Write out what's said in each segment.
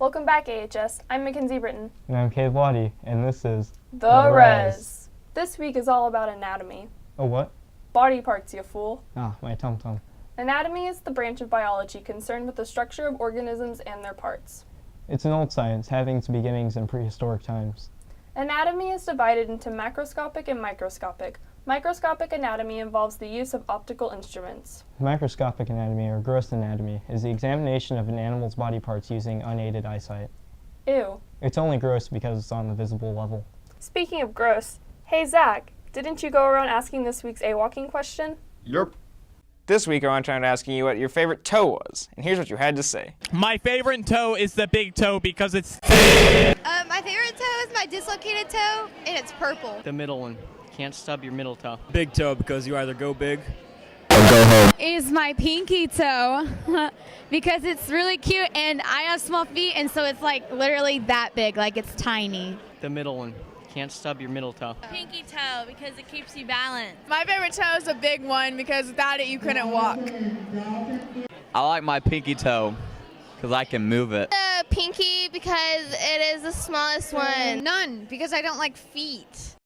Welcome back, AHS. I'm Mackenzie Britton. And I'm Cade Waddy, and this is The Res. This week is all about anatomy. Oh, what? Body parts, you fool. Ah, my tum-tum. Anatomy is the branch of biology concerned with the structure of organisms and their parts. It's an old science, having its beginnings in prehistoric times. Anatomy is divided into macroscopic and microscopic. Microscopic anatomy involves the use of optical instruments. Microscopic anatomy, or gross anatomy, is the examination of an animal's body parts using unaided eyesight. Ew. It's only gross because it's on the visible level. Speaking of gross, hey Zach, didn't you go around asking this week's A-walking question? Yep. This week I went around asking you what your favorite toe was, and here's what you had to say. My favorite toe is the big toe because it's my favorite toe is my dislocated toe, and it's purple. The middle one. Can't stub your middle toe. Big toe because you either go big or go home. Is my pinky toe because it's really cute and I have small feet and so it's like literally that big, like it's tiny. The middle one. Can't stub your middle toe. Pinky toe because it keeps you balanced. My favorite toe is a big one because without it you couldn't walk. I like my pinky toe because I can move it. Pinky because it is the smallest one. None, because I don't like feet.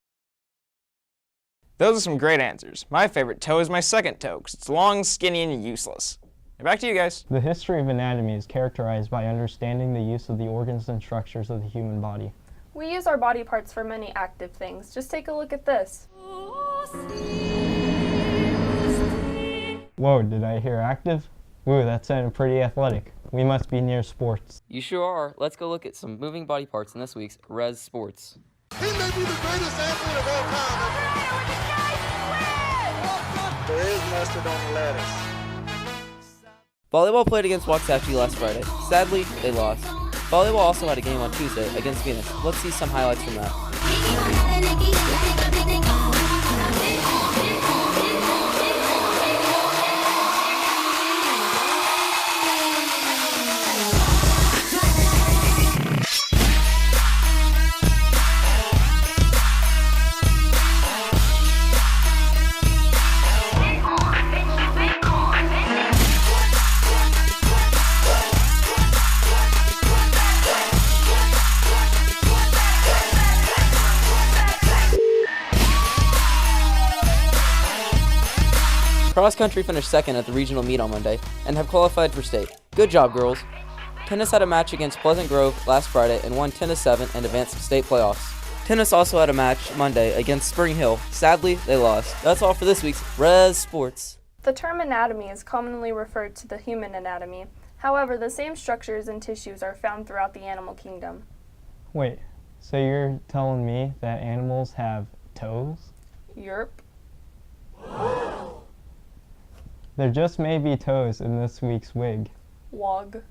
Those are some great answers. My favorite toe is my second toe because it's long, skinny, and useless. And back to you guys. The history of anatomy is characterized by understanding the use of the organs and structures of the human body. We use our body parts for many active things. Just take a look at this. Whoa, did I hear active? Ooh, that sounded pretty athletic. We must be near sports. You sure are. Let's go look at some moving body parts in this week's Res Sports. He may be the greatest athlete of all time. There is mustard on the lettuce. Volleyball played against Waxahachie last Friday. Sadly, they lost. Volleyball also had a game on Tuesday against Venus. Let's see some highlights from that. Cross country finished second at the regional meet on Monday and have qualified for state. Good job, girls. Tennis had a match against Pleasant Grove last Friday and won 10-7 and advanced to state playoffs. Tennis also had a match Monday against Spring Hill. Sadly, they lost. That's all for this week's Res Sports. The term anatomy is commonly referred to the human anatomy. However, the same structures and tissues are found throughout the animal kingdom. Wait, so you're telling me that animals have toes? Yerp. There just may be toes in this week's wig. Wog.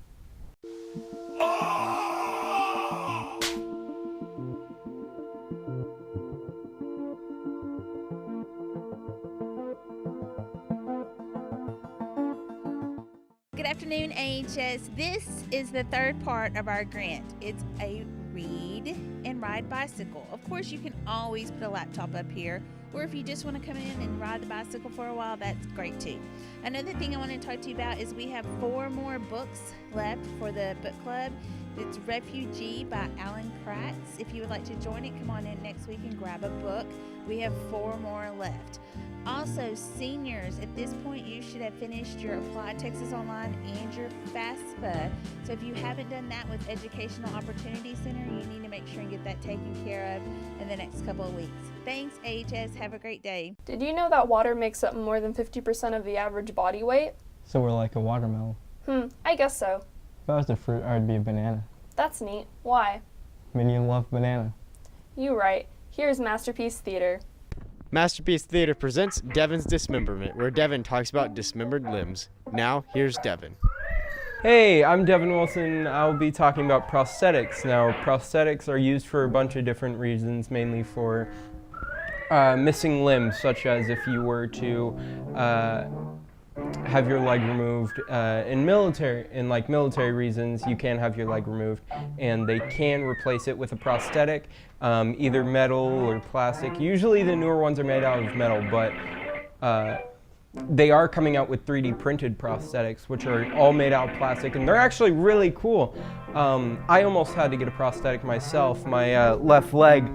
Good afternoon, AHS. This is the third part of our grant. It's a read and ride bicycle. Of course, you can always put a laptop up here, or if you just want to come in and ride the bicycle for a while, that's great too. Another thing I want to talk to you about is we have 4 more books left for the book club. It's Refugee by Alan Kratz. If you would like to join it, come on in next week and grab a book. We have 4 more left. Also, seniors, at this point you should have finished your Applied Texas Online and your FAFSA. So if you haven't done that with Educational Opportunity Center, you need to make sure and get that taken care of in the next couple of weeks. Thanks, AHS. Have a great day. Did you know that water makes up more than 50% of the average body weight? So we're like a watermelon. I guess so. If I was a fruit, I'd be a banana. That's neat. Why? I mean, you love banana. You right. Here's Masterpiece Theater. Masterpiece Theater presents Devin's Dismemberment, where Devin talks about dismembered limbs. Now, here's Devin. Hey, I'm Devin Wilson. I'll be talking about prosthetics. Now, prosthetics are used for a bunch of different reasons, mainly for missing limbs, such as if you were to have your leg removed. In military reasons, you can have your leg removed, and they can replace it with a prosthetic, either metal or plastic. Usually the newer ones are made out of metal, but they are coming out with 3D printed prosthetics, which are all made out of plastic, and they're actually really cool. I almost had to get a prosthetic myself. My left leg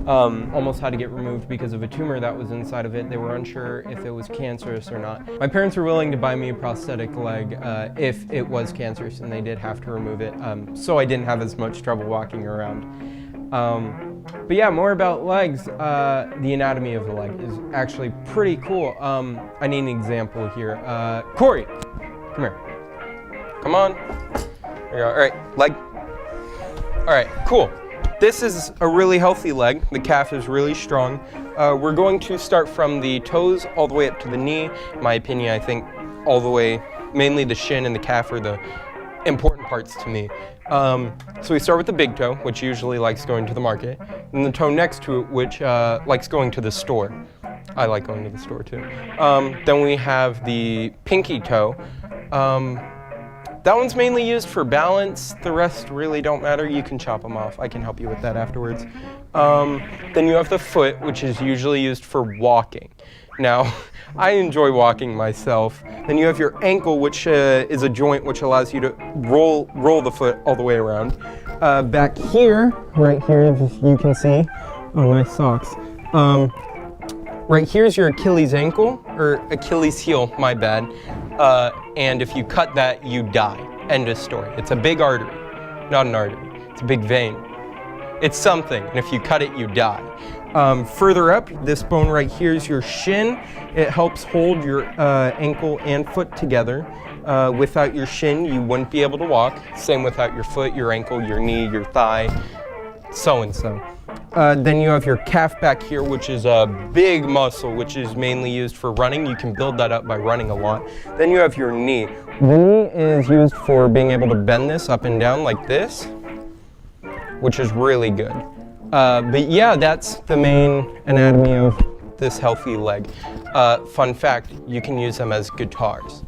almost had to get removed because of a tumor that was inside of it. They were unsure if it was cancerous or not. My parents were willing to buy me a prosthetic leg if it was cancerous, and they did have to remove it, so I didn't have as much trouble walking around. But yeah, more about legs. The anatomy of the leg is actually pretty cool. I need an example here. Corey, come here. Come on. There you go. All right, leg. All right, cool. This is a really healthy leg. The calf is really strong. We're going to start from the toes all the way up to the knee. In my opinion, I think all the way, mainly the shin and the calf are the important parts to me. So we start with the big toe, which usually likes going to the market, and the toe next to it, which likes going to the store. I like going to the store too. Then we have the pinky toe. That one's mainly used for balance. The rest really don't matter. You can chop them off. I can help you with that afterwards. Then you have the foot, which is usually used for walking. Now, I enjoy walking myself. Then you have your ankle, which is a joint which allows you to roll the foot all the way around. Back here, right here, if you can see, oh, nice socks. Right here's your Achilles ankle, or Achilles heel, my bad. And if you cut that, you die. End of story. It's a big artery, not an artery. It's a big vein. It's something, and if you cut it, you die. Further up, this bone right here is your shin. It helps hold your ankle and foot together. Without your shin, you wouldn't be able to walk. Same without your foot, your ankle, your knee, your thigh, so-and-so. Then you have your calf back here, which is a big muscle, which is mainly used for running. You can build that up by running a lot. Then you have your knee. The knee is used for being able to bend this up and down like this, which is really good. But yeah, that's the main anatomy of this healthy leg. Fun fact, you can use them as guitars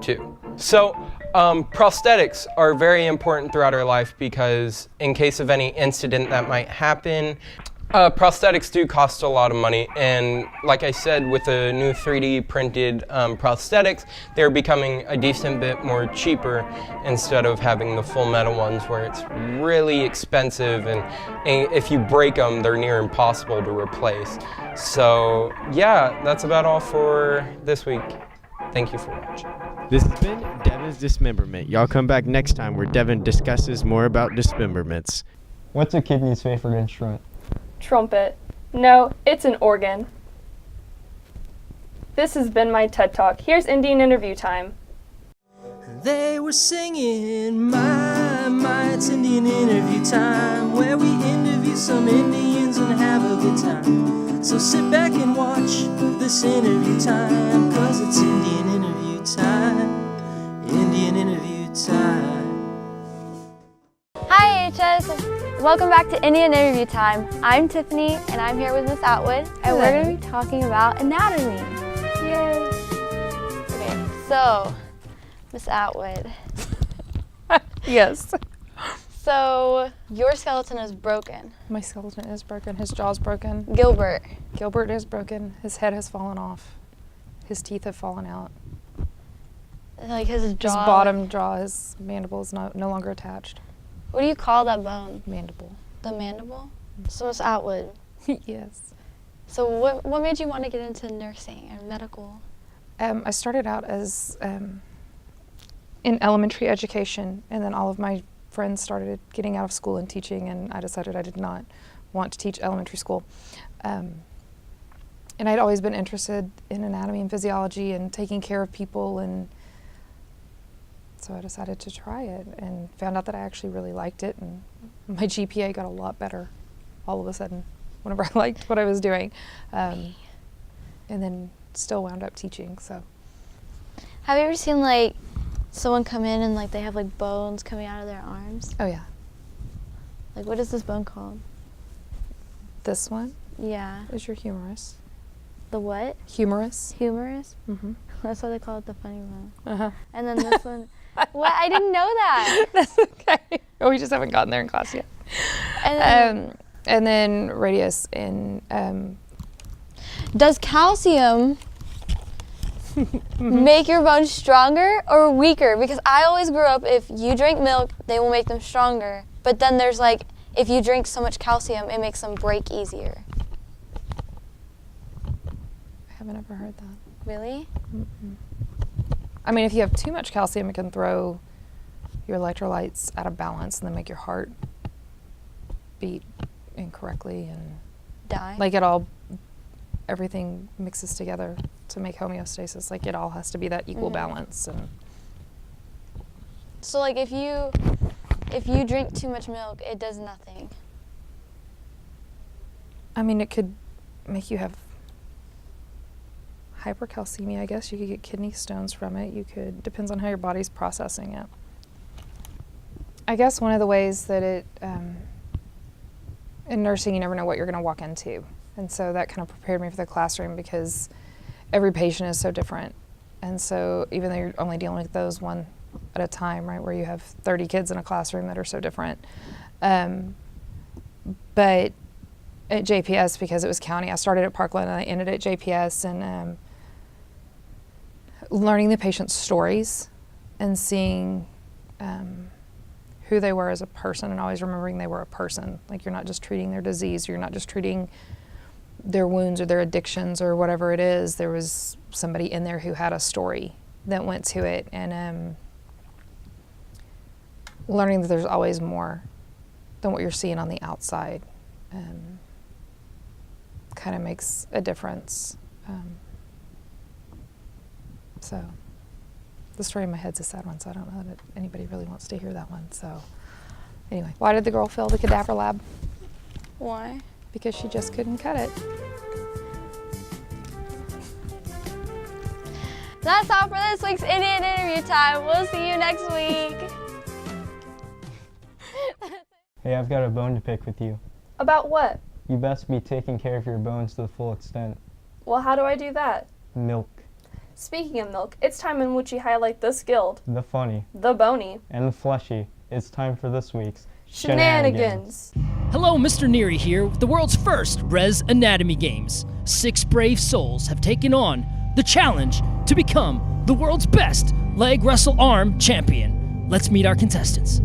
too. So prosthetics are very important throughout our life because in case of any incident that might happen, prosthetics do cost a lot of money, and like I said, with the new 3D printed prosthetics, they're becoming a decent bit more cheaper instead of having the full metal ones where it's really expensive, and if you break them, they're near impossible to replace. So yeah, that's about all for this week. Thank you for watching. This has been Devin's Dismemberment. Y'all come back next time where Devin discusses more about dismemberments. What's a kidney's favorite instrument? Trumpet. No, it's an organ. This has been my TED Talk. Here's Indian interview time. They were singing, my, it's Indian interview time, where we interview some Indians and have a good time. So sit back and watch this interview time, 'cause it's Indian interview time, Indian interview time. Hi HS, welcome back to Indian Interview Time. I'm Tiffany and I'm here with Miss Atwood, and we're going to be talking about anatomy. Yay! Okay, so Miss Atwood. Yes. So your skeleton is broken. My skeleton is broken. His jaw's broken. Gilbert is broken. His head has fallen off. His teeth have fallen out. Like his jaw. His bottom jaw, his mandible is no longer attached. What do you call that bone? Mandible. The mandible? So Miss Atwood. Yes. So what made you want to get into nursing or medical? I started out as in elementary education, and then all of my friends started getting out of school and teaching, and I decided I did not want to teach elementary school. And I'd always been interested in anatomy and physiology and taking care of people, and so I decided to try it and found out that I actually really liked it, and my GPA got a lot better all of a sudden whenever I liked what I was doing. And then still wound up teaching, so. Have you ever seen like someone come in and like they have like bones coming out of their arms? Oh yeah. Like what is this bone called? This one? Yeah. Is your humerus. The what? Humerus. Humerus? Mm-hmm. That's why they call it the funny bone. Uh-huh. And then this one. What? I didn't know that. That's okay. Oh, we just haven't gotten there in class yet. And then radius in. Does calcium make your bones stronger or weaker? Because I always grew up, if you drink milk, they will make them stronger. But then there's like, if you drink so much calcium, it makes them break easier. I haven't ever heard that. Really? Mm-mm. I mean, if you have too much calcium, it can throw your electrolytes out of balance and then make your heart beat incorrectly and die. Like everything mixes together to make homeostasis. Like it all has to be that equal balance. And so like if you drink too much milk, it does nothing. I mean, it could make you have hypercalcemia, I guess. You could get kidney stones from it. Depends on how your body's processing it. I guess one of the ways that in nursing, you never know what you're going to walk into. And so that kind of prepared me for the classroom because every patient is so different. And so even though you're only dealing with those one at a time, right, where you have 30 kids in a classroom that are so different. But at JPS, because it was county, I started at Parkland and I ended at JPS, and learning the patient's stories and seeing who they were as a person, and always remembering they were a person. Like, you're not just treating their disease, you're not just treating their wounds or their addictions or whatever it is. There was somebody in there who had a story that went to it, and learning that there's always more than what you're seeing on the outside kind of makes a difference. So the story in my head's a sad one, so I don't know that anybody really wants to hear that one. So anyway, why did the girl fail the cadaver lab? Why? Because she just couldn't cut it. That's all for this week's Indian Interview Time. We'll see you next week. Hey, I've got a bone to pick with you. About what? You best be taking care of your bones to the full extent. Well, how do I do that? Milk. Speaking of milk, it's time in which we highlight the skilled, The funny. the bony, And the fleshy. It's time for this week's shenanigans. Hello, Mr. Neary here with the world's first Res Anatomy Games. 6 brave souls have taken on the challenge to become the world's best leg wrestle arm champion. Let's meet our contestants.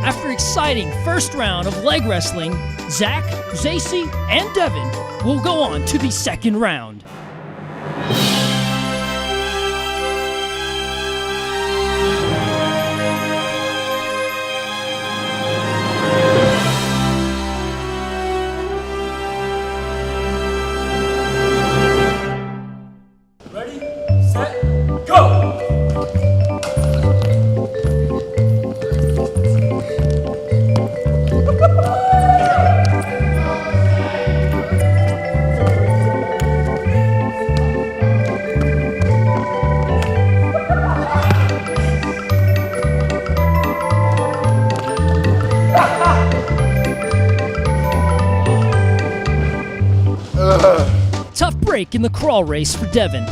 After exciting first round of leg wrestling, Zach, Zacy, and Devin will go on to the second round. break in the crawl race for Devin.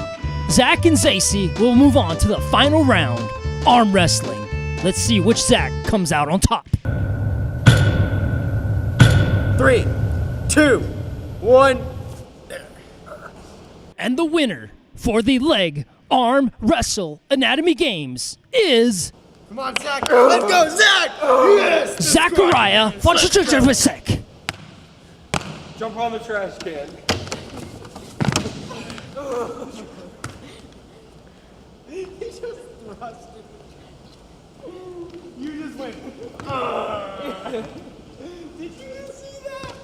Zach and Zacy will move on to the final round, arm wrestling. Let's see which Zach comes out on top. 3, 2, 1. And the winner for the leg arm wrestle anatomy games is... Come on, Zach. Let's go, Zach! Yes! Zachariah Fonchachachachasek. Jump on the trash can. He just thrusted. You just went. Did you just see that?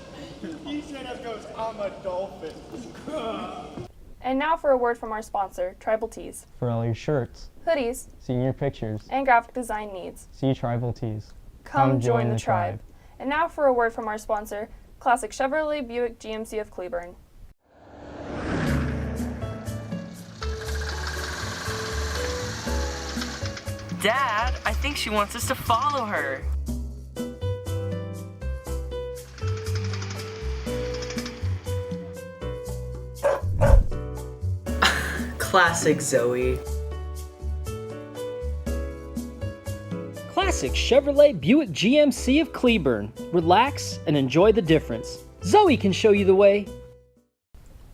He straight up goes, I'm a dolphin. And now for a word from our sponsor, Tribal Tees. For all your shirts, hoodies, senior pictures, and graphic design needs. see Tribal Tees. Come join the tribe. And now for a word from our sponsor, Classic Chevrolet Buick GMC of Cleburne. Dad, I think she wants us to follow her. Classic Zoe. Classic Chevrolet Buick GMC of Cleburne. Relax and enjoy the difference. Zoe can show you the way.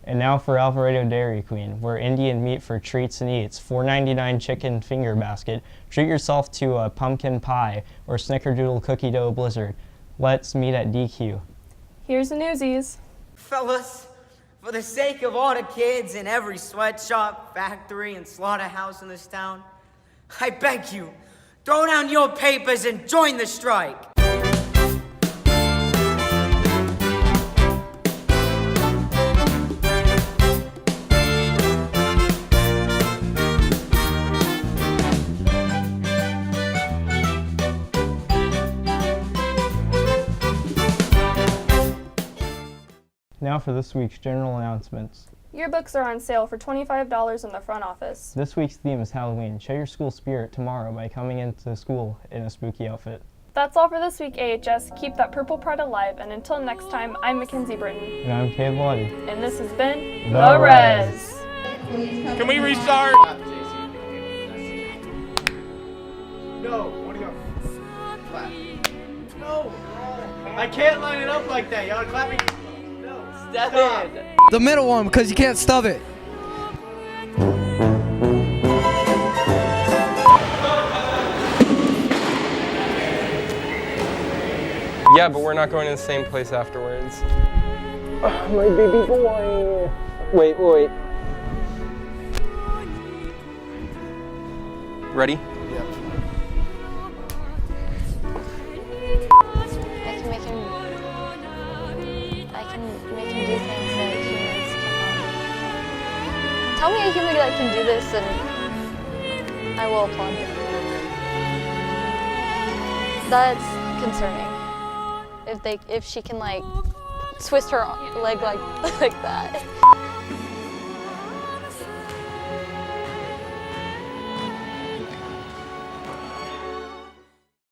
And now for Alvarado Dairy Queen, where Indian meat for treats and eats. $4.99 chicken finger basket. Treat yourself to a pumpkin pie or snickerdoodle cookie dough blizzard. Let's meet at DQ. Here's the newsies. Fellas, for the sake of all the kids in every sweatshop, factory, and slaughterhouse in this town, I beg you, throw down your papers and join the strike. Now for this week's general announcements. Yearbooks are on sale for $25 in the front office. This week's theme is Halloween. Show your school spirit tomorrow by coming into school in a spooky outfit. That's all for this week, AHS. Keep that purple pride alive, and until next time, I'm Mackenzie Britton. And I'm Caleb Lottie. And this has been The Res. Can we restart? No, I want to go. Clap. No, I can't line it up like that. Y'all clapping. Step in. The middle one, because you can't stub it. Yeah, but we're not going to the same place afterwards. My baby boy. Wait. Ready? I can make him do things that humans cannot. Tell me a human that can do this and I will applaud him. That's concerning. If she can like twist her leg like that.